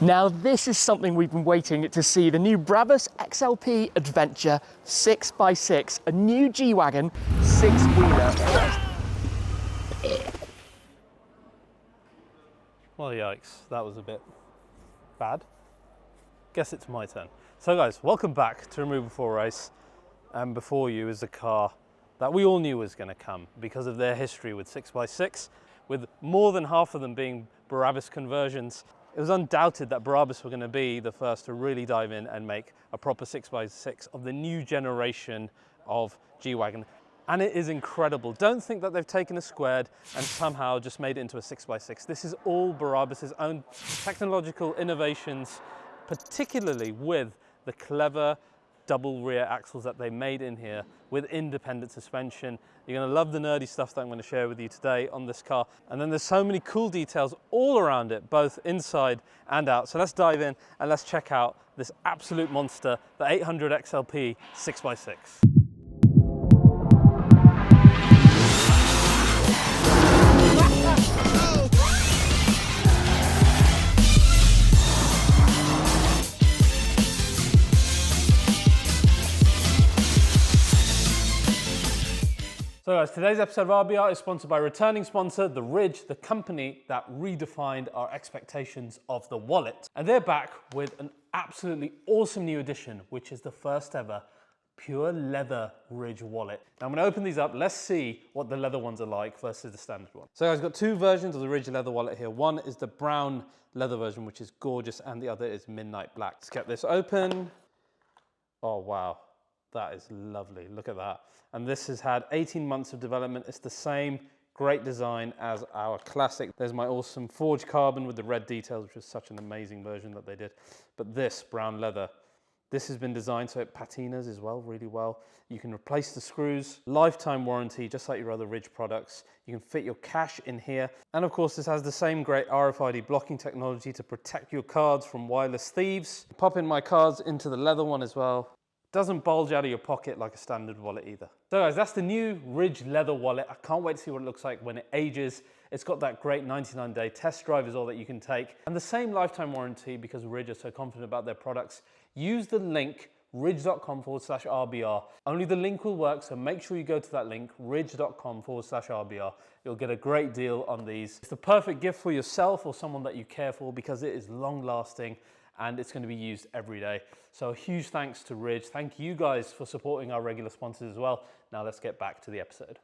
Now this is something we've been waiting to see, the new Brabus XLP Adventure 6x6, a new G-Wagon six-wheeler. Well, yikes, that was a bit bad. Guess it's my turn. So guys, welcome back to Remove Before Race. And before you is a car that we all knew was going to come because of their history with 6x6, with more than half of them being Brabus conversions. It was undoubted that Brabus were going to be the first to really dive in and make a proper 6x6 of the new generation of G-Wagon. And it is incredible. Don't think that they've taken a squared and somehow just made it into a 6x6. This is all Brabus's own technological innovations, particularly with the clever double rear axles that they made in here with independent suspension. You're going to love the nerdy stuff that I'm going to share with you today on this car. And then there's so many cool details all around it, both inside and out. So let's dive in and let's check out this absolute monster, the 800 XLP 6x6. So guys, today's episode of RBR is sponsored by returning sponsor, The Ridge, the company that redefined our expectations of the wallet. And they're back with an absolutely awesome new addition, which is the first ever pure leather Ridge wallet. Now I'm gonna open these up. Let's see what the leather ones are like versus the standard one. So guys, I've got two versions of the Ridge leather wallet here. One is the brown leather version, which is gorgeous, and the other is midnight black. Let's get this open. Oh, wow. That is lovely, look at that. And this has had 18 months of development. It's the same great design as our classic. There's my awesome forged carbon with the red details, which is such an amazing version that they did. But this brown leather, this has been designed so it patinas as well, really well. You can replace the screws, lifetime warranty, just like your other Ridge products. You can fit your cash in here. And of course, this has the same great RFID blocking technology to protect your cards from wireless thieves. Pop in my cards into the leather one as well. Doesn't bulge out of your pocket like a standard wallet either. So guys, that's the new Ridge leather wallet. I can't wait to see what it looks like when it ages. It's got that great 99-day test drive is all that you can take. And the same lifetime warranty because Ridge are so confident about their products. Use the link ridge.com/RBR. Only the link will work, so make sure you go to that link, ridge.com/RBR. You'll get a great deal on these. It's the perfect gift for yourself or someone that you care for because it is long lasting and it's going to be used every day. So a huge thanks to Ridge. Thank you guys for supporting our regular sponsors as well. Now let's get back to the episode.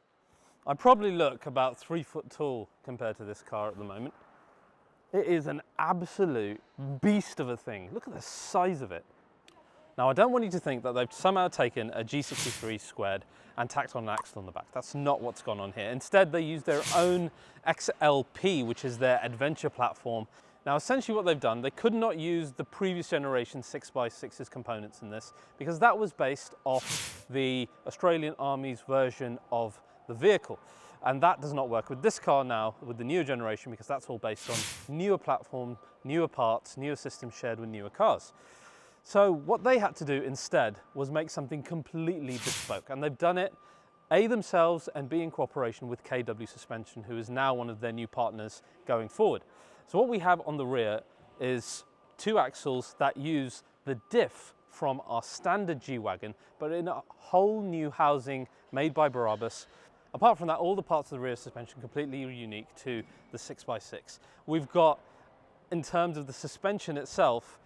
I probably look about 3 foot tall compared to this car at the moment. It is an absolute beast of a thing. Look at the size of it. Now I don't want you to think that they've somehow taken a G63 squared and tacked on an axle on the back. That's not what's gone on here. Instead, they used their own XLP, which is their adventure platform. Now, essentially what they've done, they could not use the previous generation 6x6's components in this because that was based off the Australian Army's version of the vehicle. And that does not work with this car now, with the newer generation, because that's all based on newer platform, newer parts, newer systems shared with newer cars. So what they had to do instead was make something completely bespoke. And they've done it, A, themselves, and B, in cooperation with KW Suspension, who is now one of their new partners going forward. So what we have on the rear is two axles that use the diff from our standard G-Wagon, but in a whole new housing made by Brabus. Apart from that, all the parts of the rear suspension completely unique to the 6x6. We've got, in terms of the suspension itself,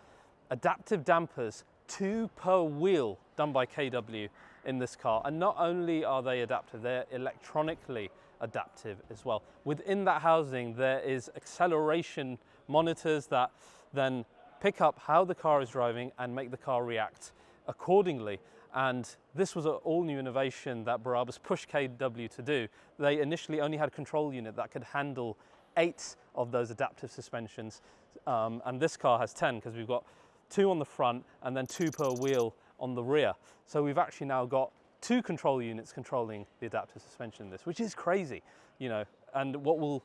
adaptive dampers, 2 per wheel, done by KW in this car. And not only are they adaptive, they're electronically adaptive as well. Within that housing, there is acceleration monitors that then pick up how the car is driving and make the car react accordingly. And this was an all-new innovation that Brabus pushed KW to do. They initially only had a control unit that could handle 8 of those adaptive suspensions. And this car has 10 because we've got 2 on the front and then 2 per wheel on the rear. So we've actually now got 2 control units controlling the adaptive suspension in this, which is crazy, you know. And what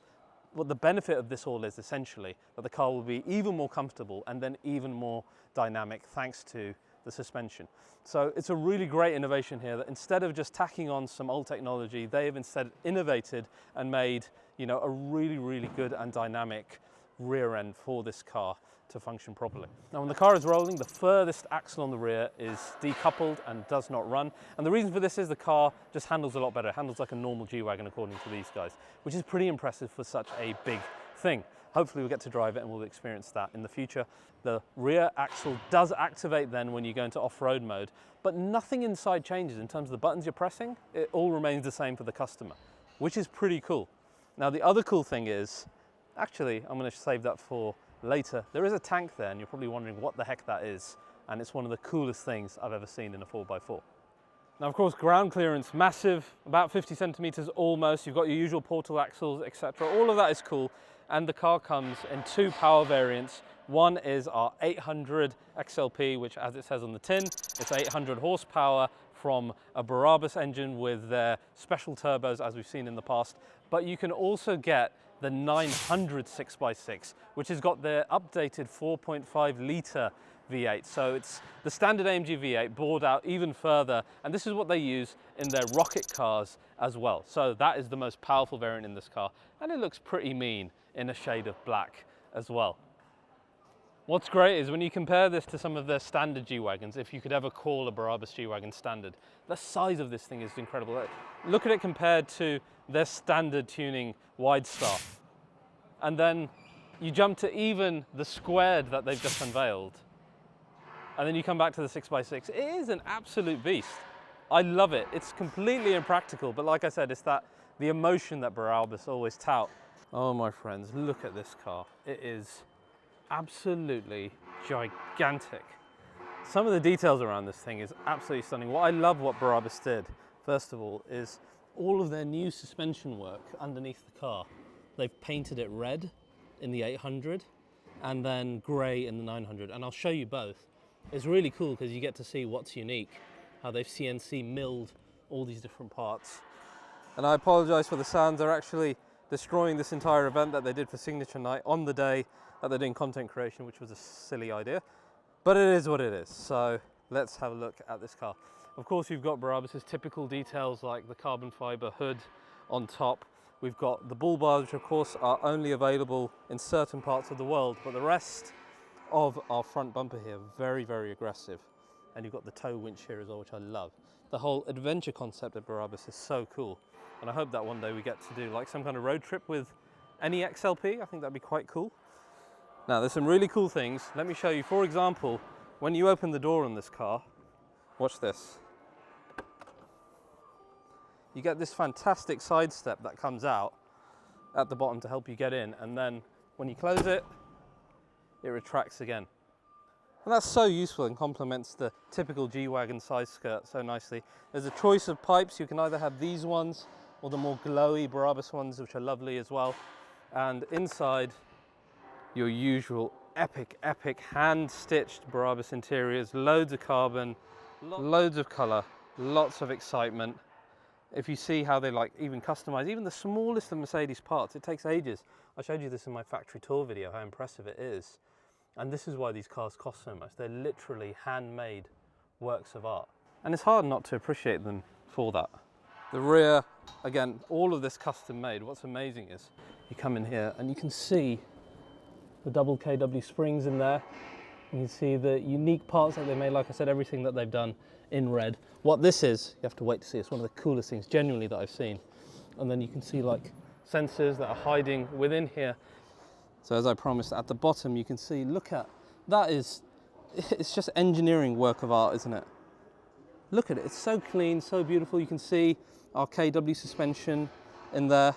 the benefit of this all is essentially that the car will be even more comfortable and then even more dynamic thanks to the suspension. So it's a really great innovation here that instead of just tacking on some old technology, they have instead innovated and made, you know, a really, really good and dynamic rear end for this car to function properly. Now when the car is rolling, the furthest axle on the rear is decoupled and does not run. And the reason for this is the car just handles a lot better. It handles like a normal G-Wagon according to these guys, which is pretty impressive for such a big thing. Hopefully we'll get to drive it and we'll experience that in the future. The rear axle does activate then when you go into off-road mode, but nothing inside changes in terms of the buttons you're pressing. It all remains the same for the customer, which is pretty cool. Now the other cool thing is, actually I'm going to save that for later. There is a tank there and you're probably wondering what the heck that is. And it's one of the coolest things I've ever seen in a 4x4. Now of course ground clearance, massive, about 50 centimeters almost. You've got your usual portal axles, etc. All of that is cool. And the car comes in two power variants. One is our 800 XLP, which as it says on the tin, it's 800 horsepower from a Brabus engine with their special turbos as we've seen in the past. But you can also get the 900 6x6, which has got their updated 4.5 litre V8. So it's the standard AMG V8 bored out even further, and this is what they use in their rocket cars as well. So that is the most powerful variant in this car, and it looks pretty mean in a shade of black as well. What's great is when you compare this to some of their standard G-Wagons, if you could ever call a Brabus G-Wagon standard, the size of this thing is incredible. Look at it compared to their standard tuning Widestar. And then you jump to even the squared that they've just unveiled. And then you come back to the 6x6. It is an absolute beast. I love it. It's completely impractical, but like I said, it's the emotion that Brabus always tout. Oh my friends, look at this car. It is absolutely gigantic. Some of the details around this thing is absolutely stunning. What I love what Brabus did, first of all, is all of their new suspension work underneath the car. They've painted it red in the 800 and then grey in the 900, and I'll show you both. It's really cool because you get to see what's unique, how they've CNC milled all these different parts. And I apologize for the sounds. They're actually destroying this entire event that they did for Signature Night on the day that they're doing content creation, which was a silly idea, but it is what it is. So let's have a look at this car. Of course, you've got Brabus's typical details like the carbon fiber hood on top. We've got the bull bars, which of course are only available in certain parts of the world, but the rest of our front bumper here, very, very aggressive. And you've got the tow winch here as well, which I love. The whole adventure concept of Brabus is so cool. And I hope that one day we get to do like some kind of road trip with any XLP. I think that'd be quite cool. Now there's some really cool things. Let me show you. For example, when you open the door on this car, watch this. You get this fantastic side step that comes out at the bottom to help you get in. And then when you close it, it retracts again. And that's so useful and complements the typical G-Wagon side skirt so nicely. There's a choice of pipes. You can either have these ones or the more glowy Brabus ones, which are lovely as well. And inside, your usual epic hand-stitched Brabus interiors, loads of carbon, loads of color, lots of excitement. If you see how they like even customize, even the smallest of Mercedes parts, it takes ages. I showed you this in my factory tour video, how impressive it is. And this is why these cars cost so much. They're literally handmade works of art. And it's hard not to appreciate them for that. The rear, again, all of this custom made. What's amazing is you come in here and you can see the double KW springs in there. You can see the unique parts that they made. Like I said, everything that they've done in red. What this is, you have to wait to see. It's one of the coolest things genuinely that I've seen. And then you can see like sensors that are hiding within here. So as I promised, at the bottom you can see, look at, that is, it's just engineering work of art, isn't it? Look at it, it's so clean, so beautiful. You can see our KW suspension in there.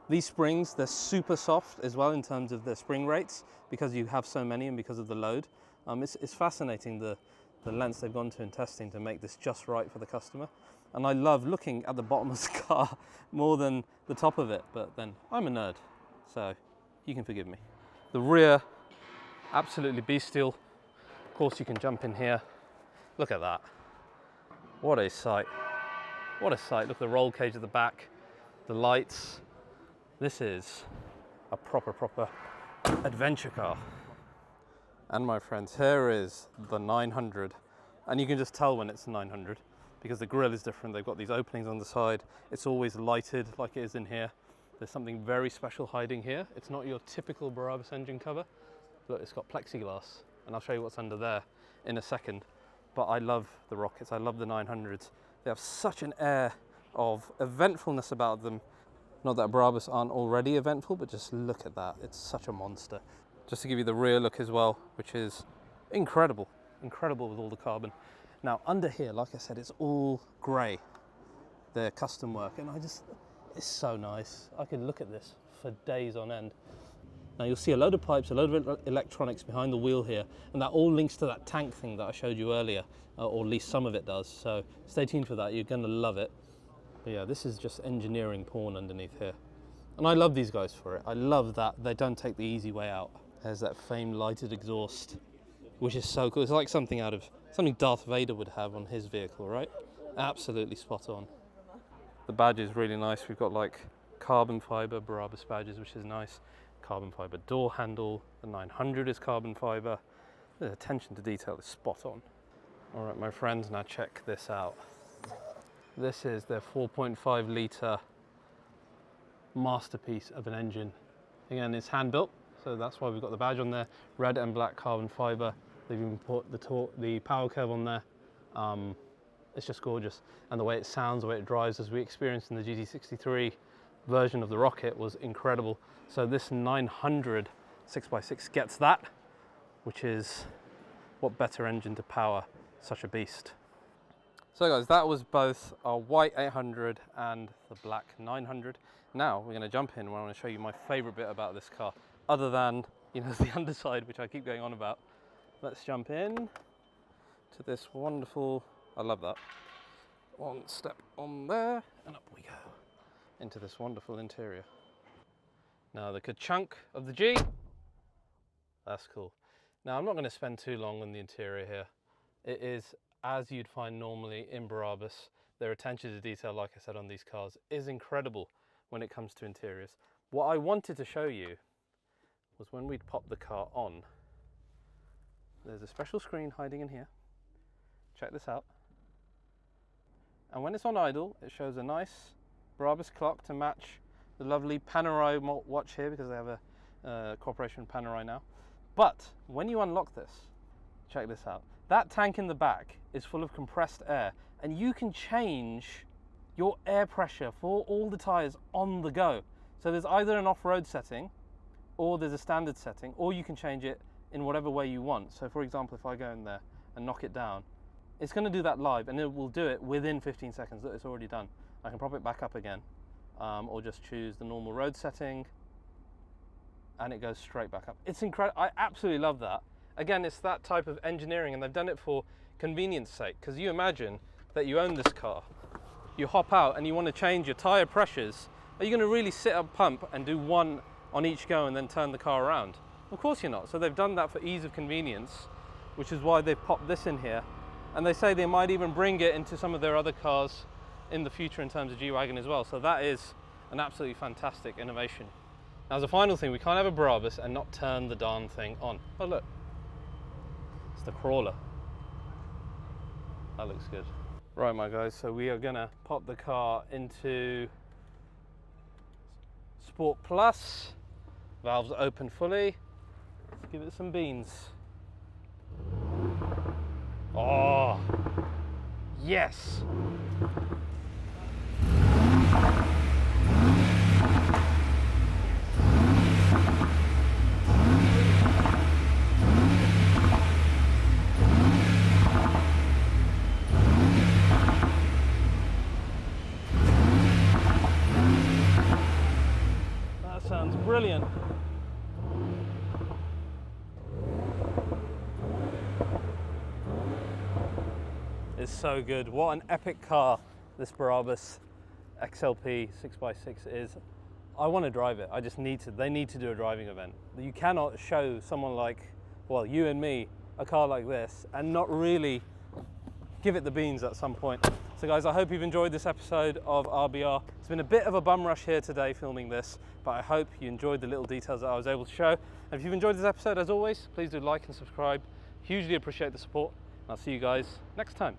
These springs, they're super soft as well in terms of their spring rates because you have so many and because of the load. It's fascinating the lengths they've gone to in testing to make this just right for the customer. And I love looking at the bottom of the car more than the top of it, but then I'm a nerd, so you can forgive me. The rear, absolutely bestial. Of course you can jump in here. Look at that. What a sight. What a sight. Look at the roll cage at the back, the lights. This is a proper adventure car. And my friends, here is the 900. And you can just tell when it's a 900 because the grille is different. They've got these openings on the side. It's always lighted like it is in here. There's something very special hiding here. It's not your typical Brabus engine cover. Look, it's got plexiglass, and I'll show you what's under there in a second. But I love the rockets, I love the 900s. They have such an air of eventfulness about them. Not that Brabus aren't already eventful, but just look at that, it's such a monster. Just to give you the rear look as well, which is incredible, incredible with all the carbon. Now under here, like I said, it's all grey, their custom work, and it's so nice. I could look at this for days on end. Now you'll see a load of pipes, a load of electronics behind the wheel here, and that all links to that tank thing that I showed you earlier, or at least some of it does. So stay tuned for that, you're gonna love it. But yeah, this is just engineering porn underneath here. And I love these guys for it. I love that they don't take the easy way out. There's that famed lighted exhaust, which is so cool. It's like something Darth Vader would have on his vehicle, right? Absolutely spot on. The badge is really nice. We've got like carbon fiber Brabus badges, which is nice. Carbon fiber door handle. The 900 is carbon fiber. The attention to detail is spot on. All right, my friends, now check this out. This is their 4.5 litre masterpiece of an engine. Again, it's hand built, so that's why we've got the badge on there. Red and black carbon fiber. They've even put the power curve on there. It's just gorgeous. And the way it sounds, the way it drives, as we experienced in the GT63 version of the rocket, was incredible. So this 900 6x6 gets that, which is what better engine to power such a beast. So guys, that was both our white 800 and the black 900. Now we're going to jump in where I want to show you my favorite bit about this car, other than, you know, the underside, which I keep going on about. Let's jump in to this wonderful, I love that, one step on there, and up we go into this wonderful interior. Now the ka-chunk of the G, that's cool. Now I'm not going to spend too long on the interior here. It is as you'd find normally in Brabus. Their attention to detail, like I said, on these cars is incredible when it comes to interiors. What I wanted to show you was when we'd pop the car on, there's a special screen hiding in here. Check this out. And when it's on idle, it shows a nice Brabus clock to match the lovely Panerai watch here, because they have a cooperation with Panerai now. But when you unlock this, check this out. That tank in the back is full of compressed air, and you can change your air pressure for all the tires on the go. So there's either an off-road setting, or there's a standard setting, or you can change it in whatever way you want. So for example, if I go in there and knock it down, it's going to do that live, and it will do it within 15 seconds. Look, it's already done. I can prop it back up again, or just choose the normal road setting, and it goes straight back up. It's incredible. I absolutely love that. Again, it's that type of engineering, and they've done it for convenience sake, because you imagine that you own this car, you hop out and you want to change your tire pressures. Are you going to really sit up pump and do one on each go and then turn the car around? Of course you're not. So they've done that for ease of convenience, which is why they've popped this in here. And they say they might even bring it into some of their other cars in the future in terms of G-Wagon as well. So that is an absolutely fantastic innovation. Now, as a final thing, we can't have a Brabus and not turn the darn thing on. Oh look, it's the crawler. That looks good. Right, my guys, so we are gonna pop the car into Sport Plus. Valves open fully. Let's give it some beans. Oh, yes. That sounds brilliant. It's so good. What an epic car this Brabus XLP 6x6 is. I want to drive it. I just need to. They need to do a driving event. You cannot show someone like, well, you and me, a car like this and not really give it the beans at some point. So guys, I hope you've enjoyed this episode of RBR. It's been a bit of a bum rush here today filming this, but I hope you enjoyed the little details that I was able to show. And if you've enjoyed this episode, as always, please do like and subscribe. Hugely appreciate the support. And I'll see you guys next time.